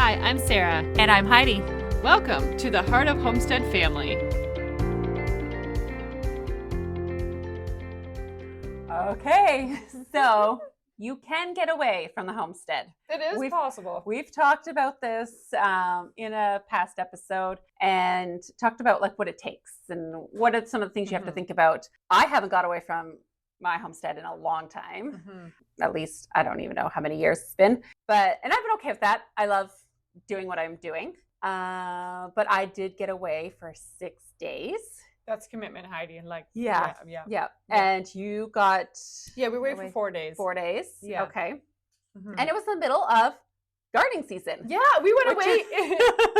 Hi, I'm Sarah. And I'm Heidi. Welcome to the Heart of Homestead family. Okay, so you can get away from the homestead. It is possible. We've talked about this in a past episode and talked about like what it takes and what are some of the things you have to think about. I haven't got away from my homestead in a long time. At least I don't even know how many years it's been. And I've been okay with that. I love doing what I'm doing. But I did get away for 6 days. That's commitment, Heidi. Yeah. And you got... Yeah, we were away for 4 days. 4 days? Yeah. Okay. And it was the middle of gardening season. Yeah, we went away.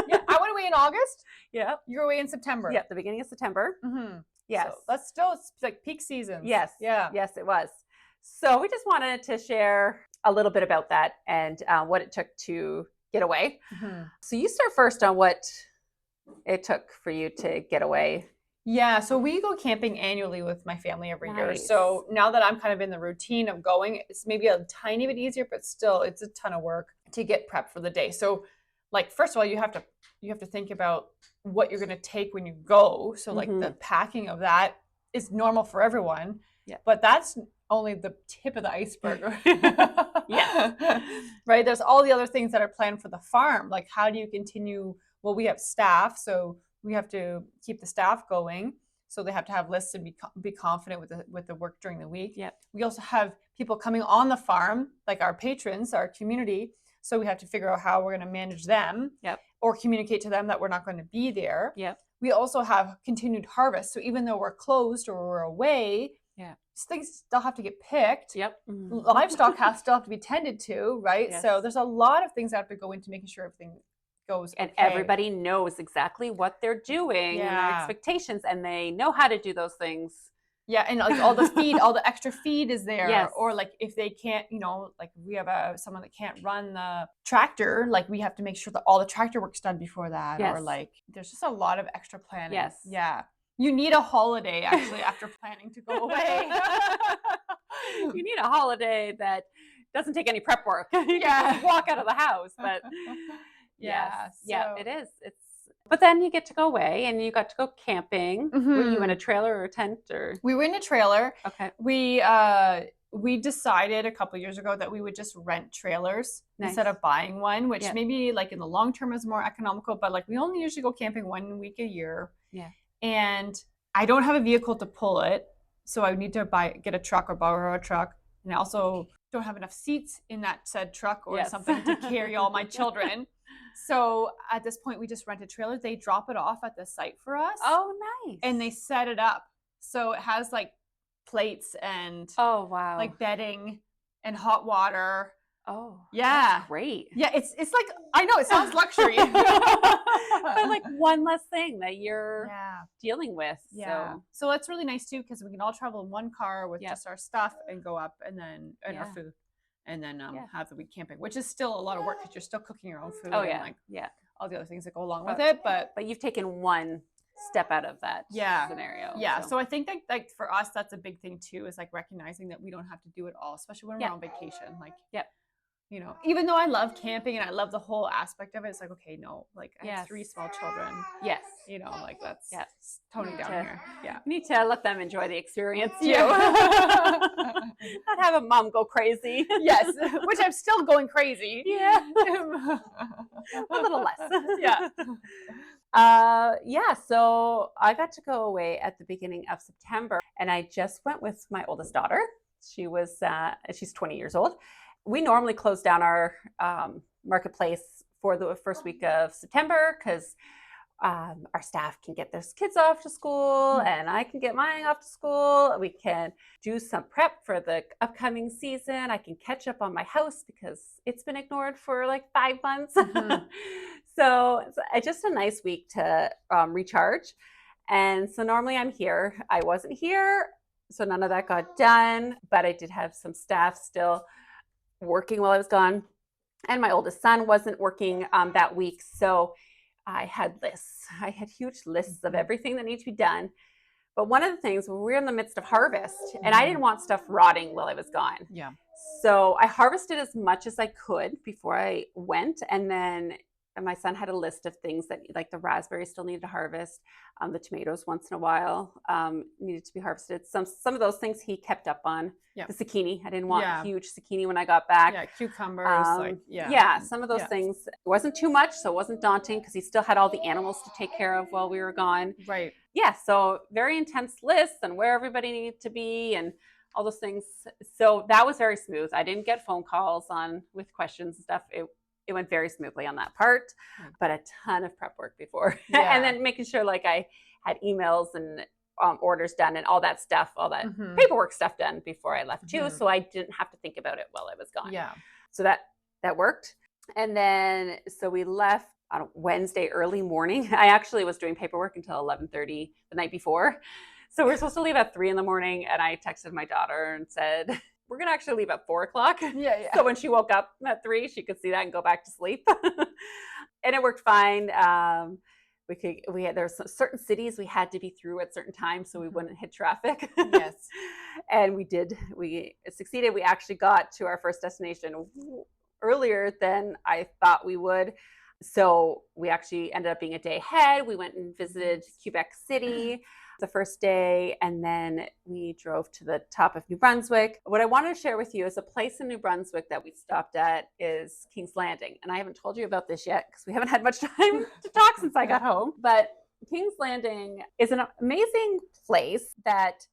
Yeah, I went away in August. Yeah. You were away in September. Yeah, the beginning of September. Yes. So that's still like peak season. Yes. Yeah. Yes, it was. So we just wanted to share a little bit about that and what it took to get away. So you start first on what it took for you to get away. Yeah, so we go camping annually with my family every year. So now that I'm kind of in the routine of going, it's maybe a tiny bit easier, but still it's a ton of work to get prepped for the day. So like, first of all, you have to think about what you're going to take when you go. So like the packing of that is normal for everyone. Yeah. But that's only the tip of the iceberg. Yeah. Right? There's all the other things that are planned for the farm. Like how do you continue? Well, we have staff, so we have to keep the staff going. So they have to have lists and be confident with the work during the week. Yep. We also have people coming on the farm, like our patrons, our community. So we have to figure out how we're going to manage them. Yep. Or communicate to them that we're not going to be there. Yep. We also have continued harvest. So even though we're closed or we're away, things still have to get picked. Yep. Livestock still have to be tended to, right? Yes. So there's a lot of things that have to go into making sure everything goes and okay. Everybody knows exactly what they're doing and their expectations, and they know how to do those things. Yeah, and like all the feed, all the extra feed is there. Yes. Or like if they can't, like we have someone that can't run the tractor, like we have to make sure that all the tractor work's done before that. Yes. Or like there's just a lot of extra planning. Yes. Yeah. You need a holiday actually after planning to go away. You need a holiday that doesn't take any prep work. You can just walk out of the house. But it is. But then you get to go away and you got to go camping. Were you in a trailer or a tent or? We were in a trailer. Okay. We decided a couple of years ago that we would just rent trailers instead of buying one, which maybe like in the long term is more economical, but like we only usually go camping 1 week a year. Yeah. And I don't have a vehicle to pull it. So I would need to get a truck or borrow a truck. And I also don't have enough seats in that said truck or something to carry all my children. So at this point, we just rent a trailer. They drop it off at the site for us. Oh, nice. And they set it up. So it has like plates and like bedding and hot water. Oh, yeah. That's great. Yeah, it's like, I know, it sounds luxury. But like one less thing that you're dealing with. Yeah. So that's really nice too, because we can all travel in one car with just our stuff and go up and our food. And then have the week camping, which is still a lot of work because you're still cooking your own food. Oh, yeah. And all the other things that go along with it. But you've taken one step out of that scenario. Yeah. So I think that like for us, that's a big thing too, is like recognizing that we don't have to do it all, especially when we're on vacation. Like, even though I love camping and I love the whole aspect of it, it's like, okay, no, like I have 3 small children. Yes. Like that's toning down here. Yeah. You need to let them enjoy the experience too. Yeah. Not have a mom go crazy. Yes. Which I'm still going crazy. Yeah. A little less. Yeah. So I got to go away at the beginning of September, and I just went with my oldest daughter. She's 20 years old. We normally close down our marketplace for the first week of September because our staff can get their kids off to school and I can get mine off to school. We can do some prep for the upcoming season. I can catch up on my house because it's been ignored for like 5 months. So it's just a nice week to recharge. And so normally I'm here. I wasn't here, so none of that got done, but I did have some staff still working while I was gone. And my oldest son wasn't working that week. So I had lists. I had huge lists of everything that needed to be done. But one of the things, we're in the midst of harvest, and I didn't want stuff rotting while I was gone. Yeah. So I harvested as much as I could before I went. And then and my son had a list of things that like the raspberries still needed to harvest, the tomatoes once in a while needed to be harvested. Some of those things he kept up on. Yeah. The zucchini, I didn't want huge zucchini when I got back. Yeah, cucumbers, some of those things. It wasn't too much, so it wasn't daunting because he still had all the animals to take care of while we were gone. Right. Yeah, so very intense lists and where everybody needed to be and all those things. So that was very smooth. I didn't get phone calls with questions and stuff. It went very smoothly on that part, but a ton of prep work before. Yeah. And then making sure like I had emails and orders done and all that stuff, all that paperwork stuff done before I left too. So I didn't have to think about it while I was gone. Yeah. So that worked. And then, so we left on Wednesday early morning. I actually was doing paperwork until 11:30 the night before. So we were supposed to leave at 3 a.m. and I texted my daughter and said, we're going to actually leave at 4 o'clock. Yeah. So when she woke up at 3, she could see that and go back to sleep. And it worked fine. There's certain cities we had to be through at certain times so we wouldn't hit traffic. Yes. And we succeeded. We actually got to our first destination earlier than I thought we would. So we actually ended up being a day ahead. We went and visited Quebec City the first day, and then we drove to the top of New Brunswick. What I wanted to share with you is a place in New Brunswick that we stopped at is King's Landing. And I haven't told you about this yet because we haven't had much time to talk since I got home. But King's Landing is an amazing place that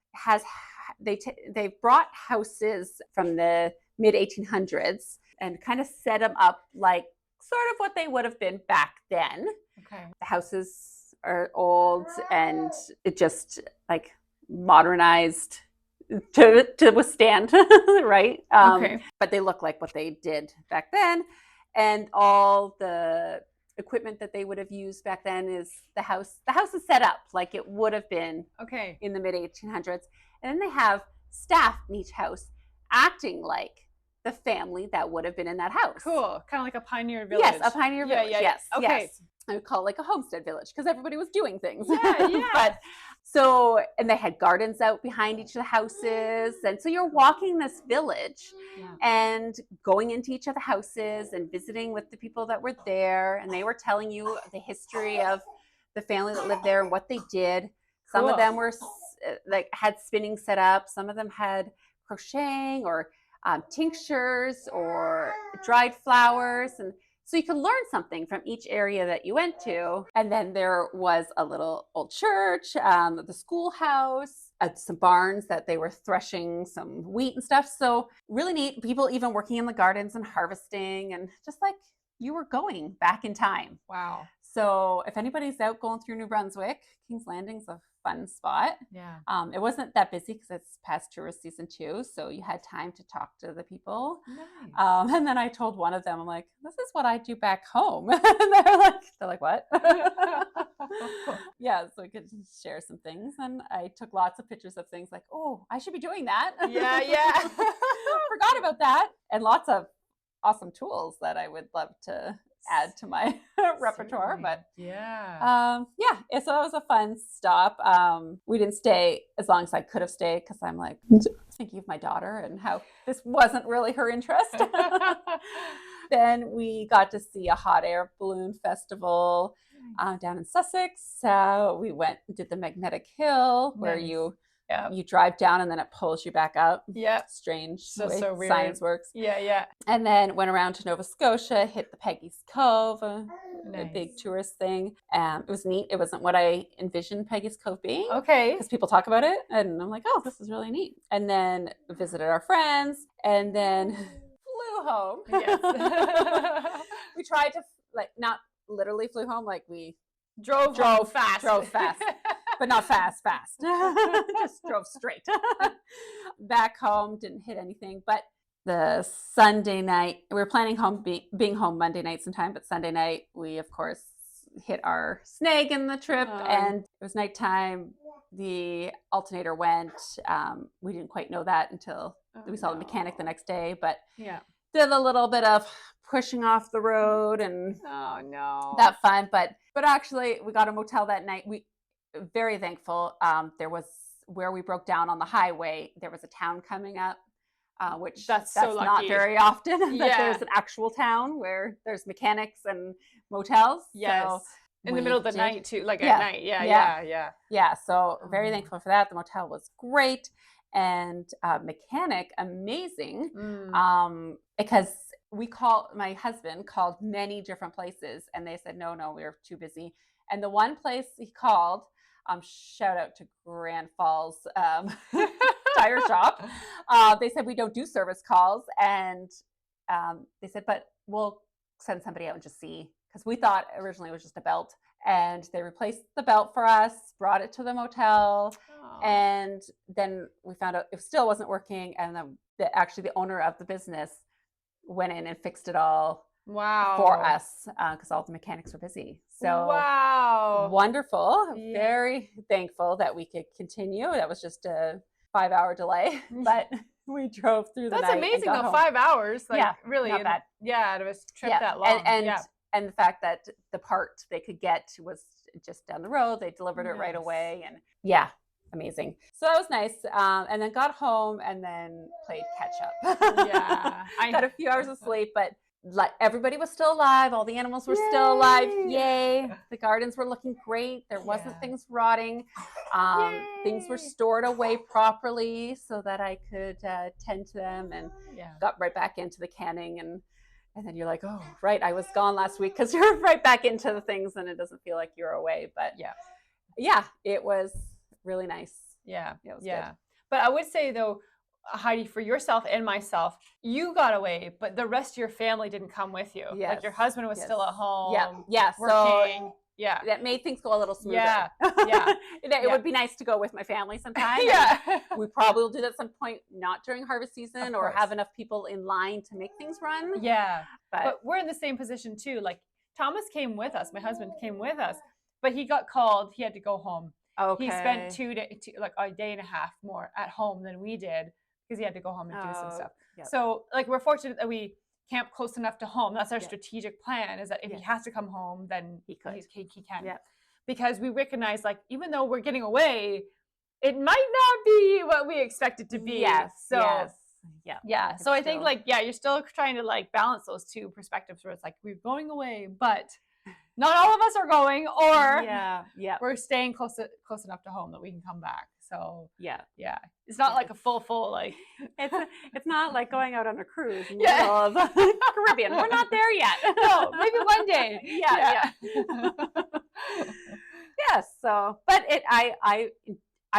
they've brought houses from the mid 1800s and kind of set them up like sort of what they would have been back then. Okay. The houses are old and it just like modernized to withstand, right? Okay. But they look like what they did back then. And all the equipment that they would have used back then is the house is set up like it would have been in the mid 1800s. And then they have staff in each house acting like the family that would have been in that house. Cool. Kind of like a pioneer village. Yes, a pioneer village. Yeah. Yes. Okay. Yes. I would call it like a homestead village because everybody was doing things. Yeah. And they had gardens out behind each of the houses. And so you're walking this village and going into each of the houses and visiting with the people that were there. And they were telling you the history of the family that lived there and what they did. Some of them were like had spinning set up. Some of them had crocheting or tinctures or dried flowers. And so you could learn something from each area that you went to. And then there was a little old church, the schoolhouse, some barns that they were threshing some wheat and stuff. So really neat. People even working in the gardens and harvesting and just like you were going back in time. Wow. So if anybody's out going through New Brunswick, King's Landing's a fun spot. Yeah. It wasn't that busy because it's past tourist season too, so you had time to talk to the people. Nice. And then I told one of them, I'm like, "This is what I do back home," and they're like, "What?" Yeah, so we could share some things, and I took lots of pictures of things like, "Oh, I should be doing that." Yeah. Forgot about that, and lots of awesome tools that I would love to add to my repertoire. But so that was a fun stop. We didn't stay as long as I could have stayed because I'm like thinking of my daughter and how this wasn't really her interest. Then we got to see a hot air balloon festival down in Sussex. We went and did the Magnetic Hill where you drive down and then it pulls you back up. Yeah. Strange So weird. Science works. Yeah. And then went around to Nova Scotia, hit the Peggy's Cove, a big tourist thing. It was neat. It wasn't what I envisioned Peggy's Cove being. Okay. Because people talk about it and I'm like, oh, this is really neat. And then visited our friends and then flew home. Yes. We tried to not literally flew home, like we drove fast. But not fast. Just drove straight. Back home, didn't hit anything. But the Sunday night, we were planning being home Monday night sometime, but Sunday night, we, of course, hit our snag in the trip. And it was nighttime. The alternator went. We didn't quite know that until we saw the mechanic the next day. But did a little bit of pushing off the road and that fun. But actually, we got a motel that night. Very thankful. There was where we broke down on the highway. There was a town coming up which That's so not lucky. very often that Yeah. there's an actual town where there's mechanics and motels. Yes. So In the we middle of the did- night too, like Yeah. at night. Yeah, Yeah. yeah. Yeah, so very Oh. thankful for that. The motel was great, and mechanic amazing, because my husband called many different places, and they said no, we were too busy. And the one place he called, shout out to Grand Falls Tire Shop, they said we don't do service calls, and they said, but we'll send somebody out and just see, because we thought originally it was just a belt. And they replaced the belt for us, brought it to the motel, and then we found out it still wasn't working. And actually the owner of the business went in and fixed it all for us, because all the mechanics were busy. So wonderful. Yeah. Very thankful that we could continue. That was just a 5-hour delay, but we drove through the night. That's amazing though, 5 hours. Like, yeah, really not bad. Yeah, out of a trip that long. And the fact that the part they could get was just down the road, they delivered it right away. And yeah, amazing. So that was nice. And then got home and then played catch up. Yeah. I got a few hours of sleep, but everybody was still alive. All the animals were still alive. Yay. The gardens were looking great. There wasn't things rotting. Things were stored away properly so that I could tend to them, and got right back into the canning. And then you're like, oh, right, I was gone last week, because you're right back into the things and it doesn't feel like you're away. But yeah, it was really nice. Yeah. It was good. But I would say though, Heidi, for yourself and myself, you got away, but the rest of your family didn't come with you. Yes. Like your husband was still at home. Working. So, that made things go a little smoother. It would be nice to go with my family sometime. We probably will do that at some point, not during harvest season, or have enough people in line to make things run. But we're in the same position too. Like Thomas came with us, my husband came with us, but he got called, he had to go home. He spent 2 days, like a day and a half more at home than we did, because he had to go home and do some stuff. So like we're fortunate that we camp close enough to home. That's our strategic plan, is that if he has to come home, then he can. Because we recognize, like, even though we're getting away, it might not be what we expect it to be. So I think you're still trying to like balance those two perspectives, where it's like we're going away, but not all of us are going, or we're staying close enough to home that we can come back. So it's not like a full like it's not like going out on a cruise in the middle of the Caribbean. We're not there yet. No, maybe one day. So, but I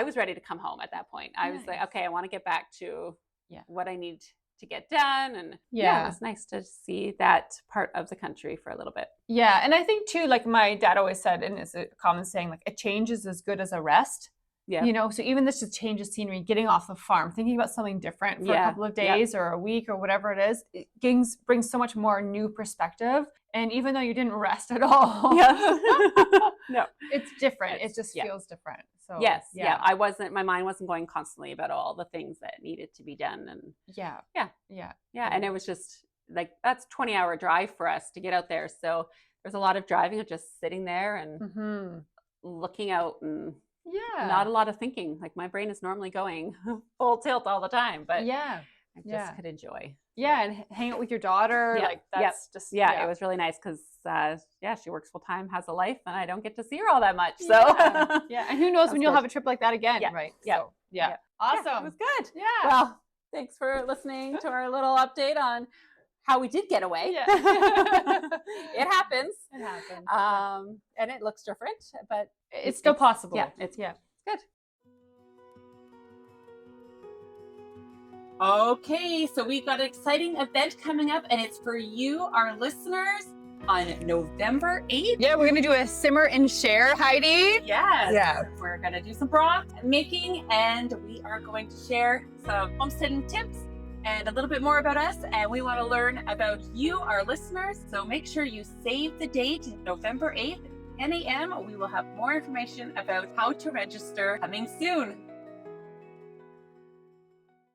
was ready to come home at that point. I was like, okay, I want to get back to what I need to get done. And it was nice to see that part of the country for a little bit. Yeah. And I think too, like my dad always said, and it's a common saying, like a change is as good as a rest. You know, so even this just change of scenery, getting off the farm, thinking about something different for a couple of days or a week or whatever it is, it brings so much more new perspective. And even though you didn't rest at all, it's different. It just feels different. So I wasn't, my mind wasn't going constantly about all the things that needed to be done. And and it was just like, that's a 20-hour drive for us to get out there. So there's a lot of driving of just sitting there and looking out, and not a lot of thinking. Like my brain is normally going full tilt all the time, but I just could enjoy. And hang out with your daughter. Like that's just it was really nice, because she works full time, has a life, and I don't get to see her all that much. So and who knows when you'll have a trip like that again, right? So awesome. It was good. Well, thanks for listening to our little update on how we did get away. It happens. And it looks different, but it's still possible. It's good. Okay, so we've got an exciting event coming up, and it's for you, our listeners, on November 8th. Yeah, we're going to do a simmer and share, Heidi. Yeah. We're going to do some broth making, and we are going to share some homesteading tips and a little bit more about us. And we want to learn about you, our listeners. So make sure you save the date, November 8th, 10 a.m. We will have more information about how to register coming soon.